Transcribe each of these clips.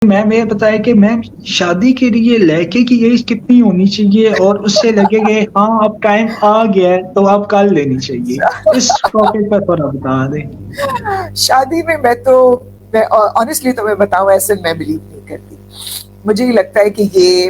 میم یہ بتائے کہ میم شادی کے لیے لڑکے کی ایج کتنی ہونی چاہیے اور اس سے لگے کہ ہاں اب ٹائم آ گیا ہے تو آپ کر لینی چاہیے؟ اس ٹاپک پر تھوڑا بتا دیں. شادی میں میں آنیسٹلی تو میں بتاؤں ایسے میں بلیو نہیں کرتی. مجھے یہ لگتا ہے کہ یہ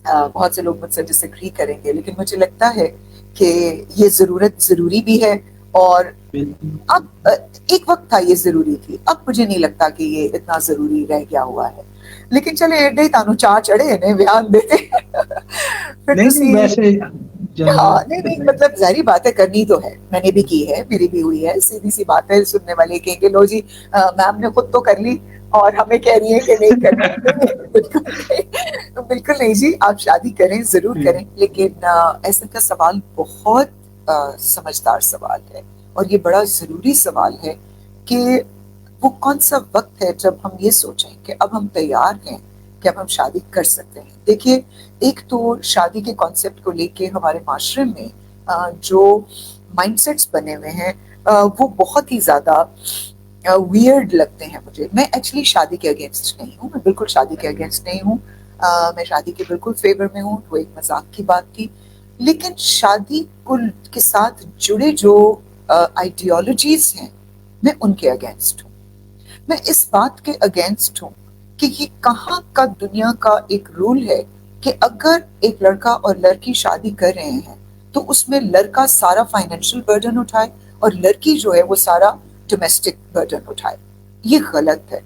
بہت سے لوگ مجھ سے ڈس ایگری کریں گے، لیکن مجھے لگتا ہے کہ یہ ضروری بھی ہے. اور بالکل. اب ایک وقت تھا یہ ضروری تھی، اب مجھے نہیں لگتا کہ یہ اتنا ضروری رہ گیا ہوا ہے. لیکن چلے ایڈے تانوں چاہ چڑھے نے بیان دے پھر نہیں نہیں، تسی ویسے ہاں جنرل نہیں مطلب ظاہری بات ہے، کرنی تو ہے، میں نے بھی کی ہے، میری بھی ہوئی ہے. سیدھی سی بات ہے، سننے والے کہیں گے لو جی میم نے خود تو کر لی اور ہمیں کہہ رہی ہے کہ نہیں کرنی. بالکل نہیں جی، آپ شادی کریں، ضرور کریں، لیکن ایسا کا سوال بہت سمجھدار سوال ہے اور یہ بڑا ضروری سوال ہے کہ وہ کون سا وقت ہے جب ہم یہ سوچیں کہ اب ہم تیار ہیں کہ اب ہم شادی کر سکتے ہیں. دیکھیے، ایک تو شادی کے کانسیپٹ کو لے کے ہمارے معاشرے میں جو مائنڈ سیٹس بنے ہوئے ہیں وہ بہت ہی زیادہ ویئرڈ لگتے ہیں مجھے. میں ایکچولی شادی کے اگینسٹ نہیں ہوں، میں بالکل شادی کے اگینسٹ نہیں ہوں. میں شادی کے بالکل فیور میں ہوں، وہ ایک مذاق کی بات تھی. لیکن شادی کے ساتھ جڑے جو آئیڈیالوجیز ہیں، میں ان کے اگینسٹ ہوں. میں اس بات کے اگینسٹ ہوں کہ یہ کہاں کا دنیا کا ایک رول ہے کہ اگر ایک لڑکا اور لڑکی شادی کر رہے ہیں تو اس میں لڑکا سارا فائنینشیل برڈن اٹھائے اور لڑکی جو ہے وہ سارا ڈومیسٹک برڈن اٹھائے. یہ غلط ہے.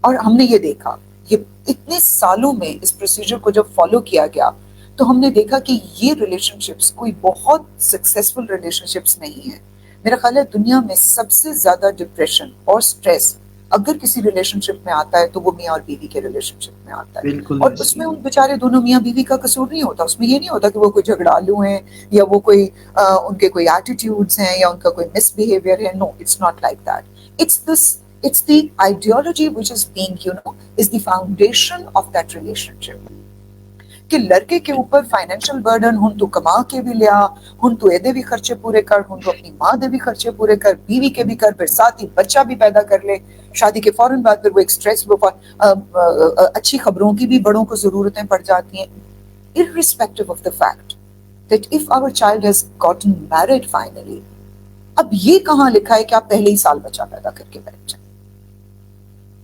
اور ہم نے یہ دیکھا، یہ اتنے سالوں میں اس پروسیجر کو جب فالو کیا گیا تو ہم نے دیکھا کہ یہ ریلیشن شپس کوئی بہت سکسیسفل ریلیشن شپس نہیں ہیں. میرا خیال ہے دنیا میں سب سے زیادہ ڈپریشن اور سٹریس اگر کسی ریلیشن شپ میں آتا ہے تو وہ میاں اور بیوی کے ریلیشن شپ میں آتا ہے. بالکل اور اس ایسی. میں ان بیچارے دونوں میاں بیوی کا قصور نہیں ہوتا. اس میں یہ نہیں ہوتا کہ وہ کوئی جھگڑالو ہیں یا وہ کوئی ان کے کوئی ایٹیٹیوڈز ہیں یا ان کا کوئی مس بیہیویئر ہے. No, it's not like that. It's the ideology which is being, is the foundation of that relationship. کہ لڑکے کے اوپر فائنینشیل برڈن ہن تو کما کے بھی لیا، ہن تو ایدے بھی خرچے پورے کر، ہن تو اپنی ماں دے بھی خرچے پورے کر، بیوی کے بھی کر، پھر ساتھ ہی بچہ بھی پیدا کر لے. شادی کے فوراً بعد پھر وہ ایک سٹریس، اچھی خبروں کی بھی بڑوں کو ضرورتیں پڑ جاتی ہیں. irrespective of the fact that if our child has gotten married finally, اب یہ کہاں لکھا ہے کہ آپ پہلے ہی سال بچہ پیدا کر کے بیٹھ جائیں.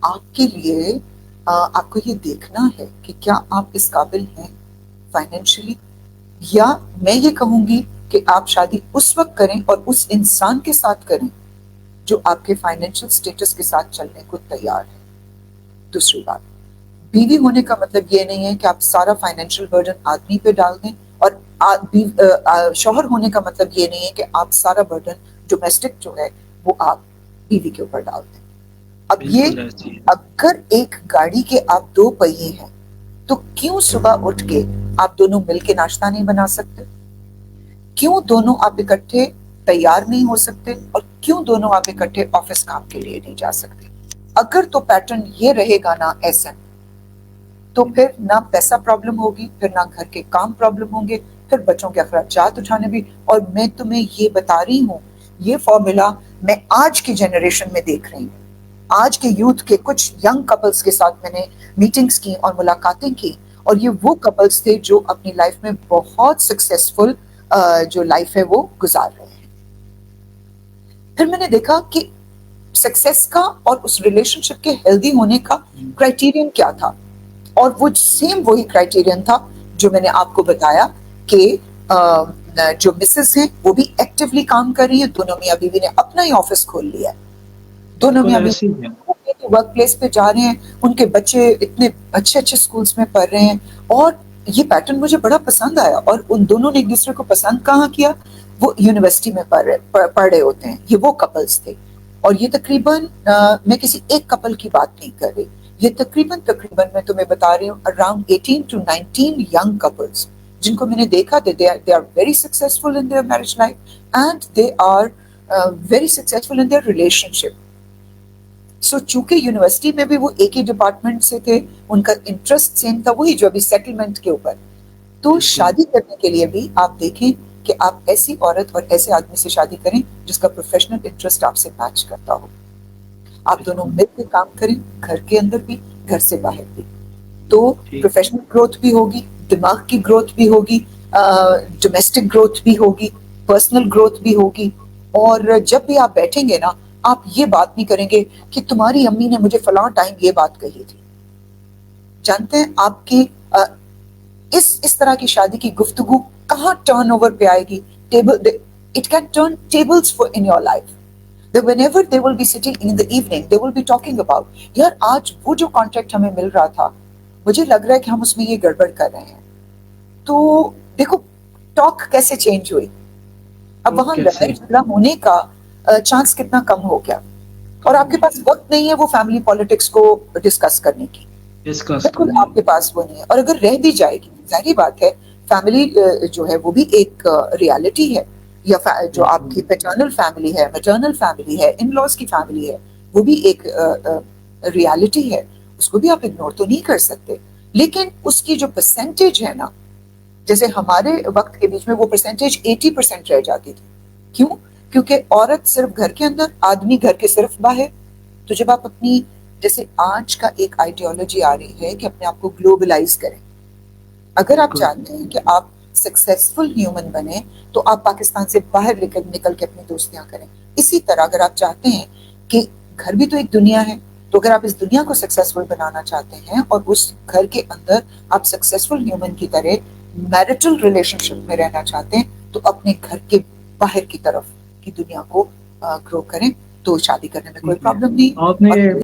آپ کے لیے آپ کو یہ دیکھنا ہے کہ کیا آپ اس قابل ہیں فائنینشلی، یا میں یہ کہوں گی کہ آپ شادی اس وقت کریں اور اس انسان کے ساتھ کریں جو آپ کے فائنینشیل سٹیٹس کے ساتھ چلنے کو تیار ہے. دوسری بات، بیوی ہونے کا مطلب یہ نہیں ہے کہ آپ سارا فائنینشیل برڈن آدمی پہ ڈال دیں، اور شوہر ہونے کا مطلب یہ نہیں ہے کہ آپ سارا برڈن ڈومیسٹک جو ہے وہ آپ بیوی کے اوپر ڈال دیں. اب یہ بالکل ایسی. اگر ایک گاڑی کے آپ دو پہیے ہیں تو کیوں صبح اٹھ کے آپ دونوں مل کے ناشتہ نہیں بنا سکتے؟ کیوں دونوں آپ اکٹھے تیار نہیں ہو سکتے؟ اور کیوں دونوں آپ اکٹھے آفس کام کے لیے نہیں جا سکتے؟ اگر تو پیٹرن یہ رہے گا نا ایسا، تو پھر نہ پیسہ پرابلم ہوگی، پھر نہ گھر کے کام پرابلم ہوں گے، پھر بچوں کے اخراجات اٹھانے بھی. اور میں تمہیں یہ بتا رہی ہوں، یہ فارمولا میں آج کی جنریشن میں دیکھ رہی ہوں. آج کے یوتھ کے کچھ ینگ کپلز کے ساتھ میں نے میٹنگز کی اور ملاقاتیں کی، اور یہ وہ کپلز تھے جو اپنی لائف میں بہت سکسیسفل جو لائف ہے وہ گزار رہے ہیں. پھر میں نے دیکھا کہ سکسیس کا اور اس ریلیشن شپ کے ہیلدی ہونے کا کرائٹیرین کیا تھا، اور وہ سیم وہی کرائٹیرین تھا جو میں نے آپ کو بتایا کہ جو مسز ہیں وہ بھی ایکٹیولی کام کر رہی ہیں. دونوں میاں بیوی نے اپنا ہی آفس کھول لیا ہے، دونوں بالکل میاں ایسی بیوی ہے. ورک پلیس پہ جا رہے ہیں، ان کے بچے اتنے اچھے اچھے سکولز میں پڑھ رہے ہیں. اور یہ پیٹرن مجھے بڑا پسند آیا. اور ان دونوں نے ایک دوسرے کو پسند کہاں کیا؟ وہ یونیورسٹی میں پڑھ رہے ہوتے ہیں. یہ وہ کپلز تھے. اور یہ تقریباً میں کسی ایک کپل کی بات نہیں کر رہی، یہ تقریباً میں تمہیں بتا رہی ہوں اراؤنڈ 18 to 19 ینگ کپلز جن کو میں نے دیکھا. they are very successful in their marriage life and they are very successful in their relationship. سو چونکہ یونیورسٹی میں بھی وہ ایک ہی ڈپارٹمنٹ سے تھے، ان کا انٹرسٹ سیم تھا، وہی جو ابھی سیٹلمنٹ کے اوپر. تو بالکل. شادی کرنے کے لیے بھی آپ دیکھیں کہ آپ ایسی عورت اور ایسے آدمی سے شادی کریں جس کا پروفیشنل انٹرسٹ آپ سے میچ کرتا ہو. آپ دونوں بالکل. مل کے کام کریں، گھر کے اندر بھی گھر سے باہر بھی. تو ٹھیک. پروفیشنل گروتھ بھی ہوگی, دماغ کی گروتھ بھی ہوگی, ڈومیسٹک گروتھ بھی ہوگی, پرسنل گروتھ بھی ہوگی. اور جب بھی آپ بیٹھیں گے نا, آپ یہ بات نہیں کریں گے کہ تمہاری امی نے مجھے فلاں ٹائم یہ بات کہی تھی. جانتے ہیں آپ کی اس طرح کی شادی کی گفتگو کہاں ٹرن اوور پہ آئے گی؟ Table, it can turn tables for in your life. whenever they will be sitting in the evening, they will be talking about, یار آج وہ جو کانٹریکٹ ہمیں مل رہا تھا, مجھے لگ رہا ہے کہ ہم اس میں یہ گڑبڑ کر رہے ہیں. تو دیکھو ٹاک کیسے چینج ہوئی. اب وہاں لڑائی جھگڑا ہونے کا چانس کتنا کم ہو گیا. اور آپ کے پاس وقت نہیں ہے وہ فیملی پالیٹکس کو ڈسکس کرنے کی, بالکل آپ کے پاس وہ نہیں ہے. اور اگر رہ بھی جائے گی, ظاہری بات ہے فیملی جو ہے وہ بھی ایک ریالٹی ہے, یا جو آپ کی پیٹرنل فیملی ہے, میٹرنل فیملی ہے, ان لاز کی فیملی ہے, وہ بھی ایک ریالٹی ہے, اس کو بھی آپ اگنور تو نہیں کر سکتے. لیکن اس کی جو پرسنٹیج ہے نا, جیسے ہمارے وقت کے بیچ میں وہ پرسنٹیج 80% رہ جاتی تھی. کیوں؟ کیونکہ عورت صرف گھر کے اندر, آدمی گھر کے صرف باہر. تو جب آپ اپنی, جیسے آج کا ایک آئیڈیالوجی آ رہی ہے کہ اپنے آپ کو گلوبلائز کریں, اگر آپ چاہتے ہیں کہ آپ سکسیسفل ہیومن بنیں تو آپ پاکستان سے باہر نکل کے اپنی دوستیاں کریں. اسی طرح اگر آپ چاہتے ہیں کہ گھر بھی تو ایک دنیا ہے, تو اگر آپ اس دنیا کو سکسیسفل بنانا چاہتے ہیں اور اس گھر کے اندر آپ سکسیسفل ہیومن کی طرح میرٹل ریلیشن شپ میں رہنا چاہتے ہیں, تو اپنے گھر کے باہر کی طرف کی دنیا کو گرو کریں. تو شادی کرنے میں کوئی پرابلم نہیں. آپ نے